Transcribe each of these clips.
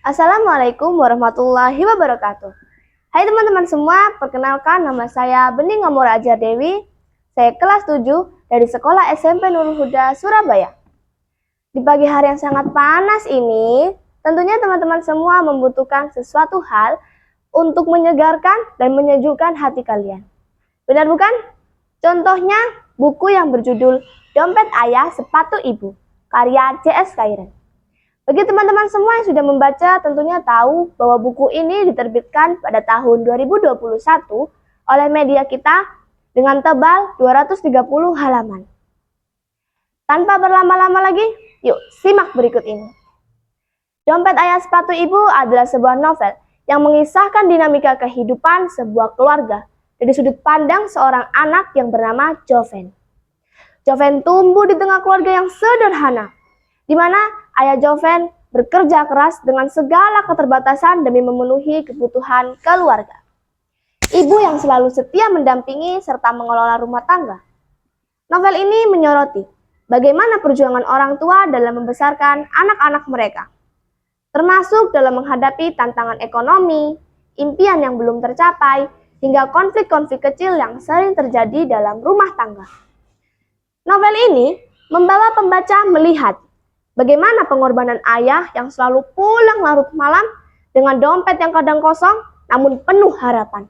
Assalamualaikum warahmatullahi wabarakatuh. Hai teman-teman semua, perkenalkan nama saya Bening Amora Ajar Dewi. Saya kelas 7 dari Sekolah SMP Nurul Huda, Surabaya. Di pagi hari yang sangat panas ini, tentunya teman-teman semua membutuhkan sesuatu hal untuk menyegarkan dan menyejukkan hati kalian. Benar bukan? Contohnya buku yang berjudul Dompet Ayah Sepatu Ibu, karya J.S. Kairen. Bagi teman-teman semua yang sudah membaca tentunya tahu bahwa buku ini diterbitkan pada tahun 2021 oleh media kita dengan tebal 230 halaman. Tanpa berlama-lama lagi, yuk simak berikut ini. Dompet Ayah Sepatu Ibu adalah sebuah novel yang mengisahkan dinamika kehidupan sebuah keluarga dari sudut pandang seorang anak yang bernama Joven. Joven tumbuh di tengah keluarga yang sederhana, di mana ayah Joven bekerja keras dengan segala keterbatasan demi memenuhi kebutuhan keluarga. Ibu yang selalu setia mendampingi serta mengelola rumah tangga. Novel ini menyoroti bagaimana perjuangan orang tua dalam membesarkan anak-anak mereka, termasuk dalam menghadapi tantangan ekonomi, impian yang belum tercapai, hingga konflik-konflik kecil yang sering terjadi dalam rumah tangga. Novel ini membawa pembaca melihat bagaimana pengorbanan ayah yang selalu pulang larut malam dengan dompet yang kadang kosong namun penuh harapan.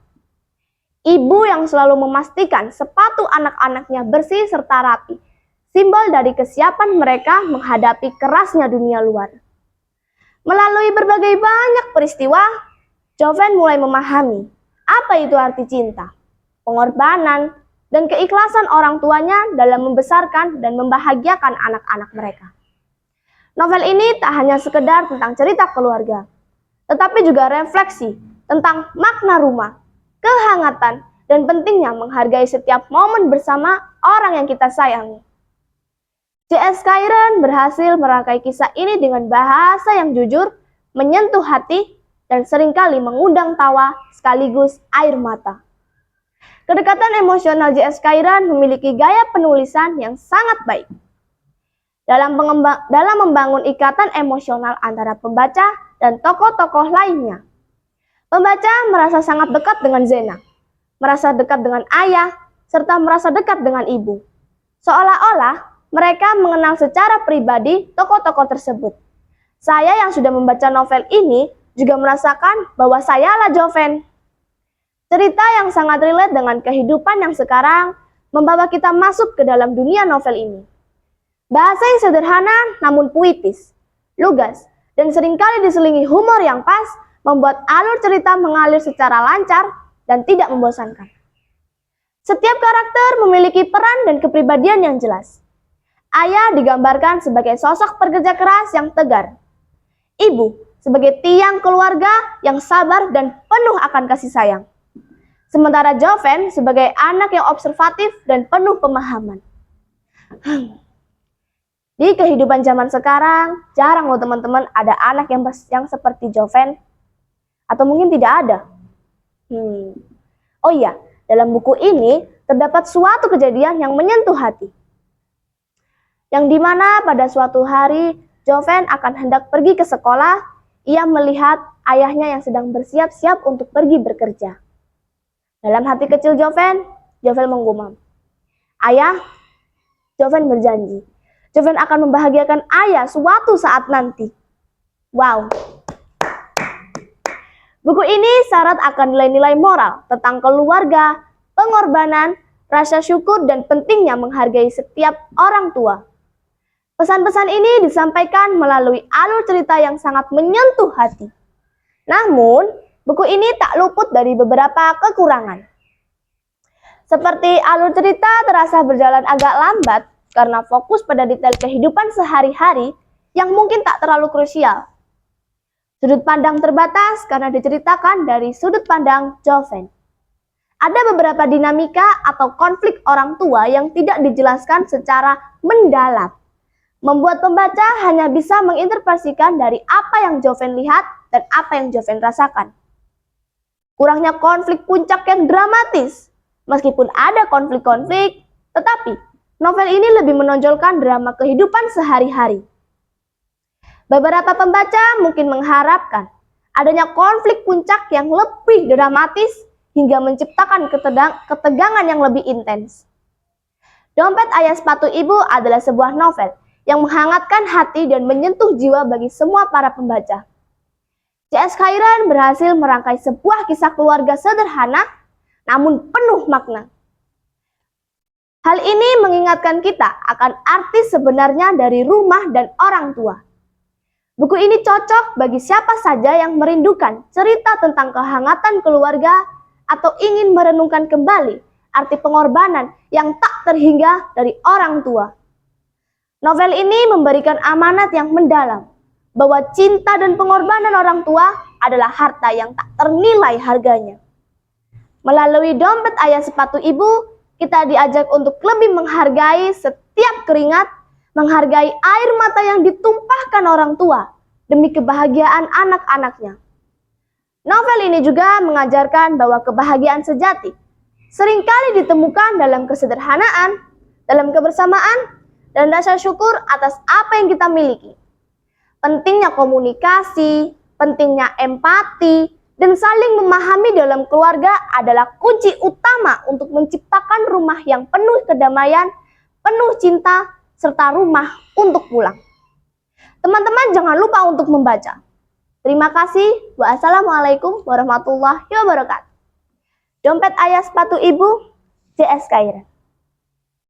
Ibu yang selalu memastikan sepatu anak-anaknya bersih serta rapi, simbol dari kesiapan mereka menghadapi kerasnya dunia luar. Melalui berbagai banyak peristiwa, Joven mulai memahami apa itu arti cinta, pengorbanan, dan keikhlasan orang tuanya dalam membesarkan dan membahagiakan anak-anak mereka. Novel ini tak hanya sekedar tentang cerita keluarga, tetapi juga refleksi tentang makna rumah, kehangatan, dan pentingnya menghargai setiap momen bersama orang yang kita sayangi. J.S. Kairen berhasil merangkai kisah ini dengan bahasa yang jujur, menyentuh hati, dan seringkali mengundang tawa sekaligus air mata. Kedekatan emosional J.S. Kairen memiliki gaya penulisan yang sangat baik dalam membangun ikatan emosional antara pembaca dan tokoh-tokoh lainnya. Pembaca merasa sangat dekat dengan Zena, merasa dekat dengan ayah, serta merasa dekat dengan ibu. Seolah-olah mereka mengenal secara pribadi tokoh-tokoh tersebut. Saya yang sudah membaca novel ini juga merasakan bahwa sayalah Joven. Cerita yang sangat relate dengan kehidupan yang sekarang membawa kita masuk ke dalam dunia novel ini. Bahasa yang sederhana namun puitis, lugas, dan seringkali diselingi humor yang pas membuat alur cerita mengalir secara lancar dan tidak membosankan. Setiap karakter memiliki peran dan kepribadian yang jelas. Ayah digambarkan sebagai sosok pekerja keras yang tegar. Ibu sebagai tiang keluarga yang sabar dan penuh akan kasih sayang. Sementara Joven sebagai anak yang observatif dan penuh pemahaman. Di kehidupan zaman sekarang, jarang loh teman-teman ada anak yang seperti Joven. Atau mungkin tidak ada. Oh iya, dalam buku ini terdapat suatu kejadian yang menyentuh hati. Yang dimana pada suatu hari, Joven akan hendak pergi ke sekolah, ia melihat ayahnya yang sedang bersiap-siap untuk pergi bekerja. Dalam hati kecil Joven menggumam, "Ayah," Joven berjanji, Joven akan membahagiakan ayah suatu saat nanti. Wow. Buku ini syarat akan nilai-nilai moral tentang keluarga, pengorbanan, rasa syukur, dan pentingnya menghargai setiap orang tua. Pesan-pesan ini disampaikan melalui alur cerita yang sangat menyentuh hati. Namun, buku ini tak luput dari beberapa kekurangan. Seperti alur cerita terasa berjalan agak lambat, karena fokus pada detail kehidupan sehari-hari yang mungkin tak terlalu krusial. Sudut pandang terbatas karena diceritakan dari sudut pandang Joven. Ada beberapa dinamika atau konflik orang tua yang tidak dijelaskan secara mendalam, membuat pembaca hanya bisa menginterpretasikan dari apa yang Joven lihat dan apa yang Joven rasakan. Kurangnya konflik puncak yang dramatis, meskipun ada konflik-konflik, tetapi novel ini lebih menonjolkan drama kehidupan sehari-hari. Beberapa pembaca mungkin mengharapkan adanya konflik puncak yang lebih dramatis hingga menciptakan ketegangan yang lebih intens. Dompet Ayah Sepatu Ibu adalah sebuah novel yang menghangatkan hati dan menyentuh jiwa bagi semua para pembaca. C.S. Khairan berhasil merangkai sebuah kisah keluarga sederhana namun penuh makna. Hal ini mengingatkan kita akan arti sebenarnya dari rumah dan orang tua. Buku ini cocok bagi siapa saja yang merindukan cerita tentang kehangatan keluarga atau ingin merenungkan kembali arti pengorbanan yang tak terhingga dari orang tua. Novel ini memberikan amanat yang mendalam bahwa cinta dan pengorbanan orang tua adalah harta yang tak ternilai harganya. Melalui Dompet Ayah Sepatu Ibu, kita diajak untuk lebih menghargai setiap keringat, menghargai air mata yang ditumpahkan orang tua demi kebahagiaan anak-anaknya. Novel ini juga mengajarkan bahwa kebahagiaan sejati seringkali ditemukan dalam kesederhanaan, dalam kebersamaan, dan rasa syukur atas apa yang kita miliki. Pentingnya komunikasi, pentingnya empati, dan saling memahami dalam keluarga adalah kunci utama untuk menciptakan rumah yang penuh kedamaian, penuh cinta, serta rumah untuk pulang. Teman-teman jangan lupa untuk membaca. Terima kasih. Wassalamualaikum warahmatullahi wabarakatuh. Dompet Ayah Sepatu Ibu, C.S. Khairan.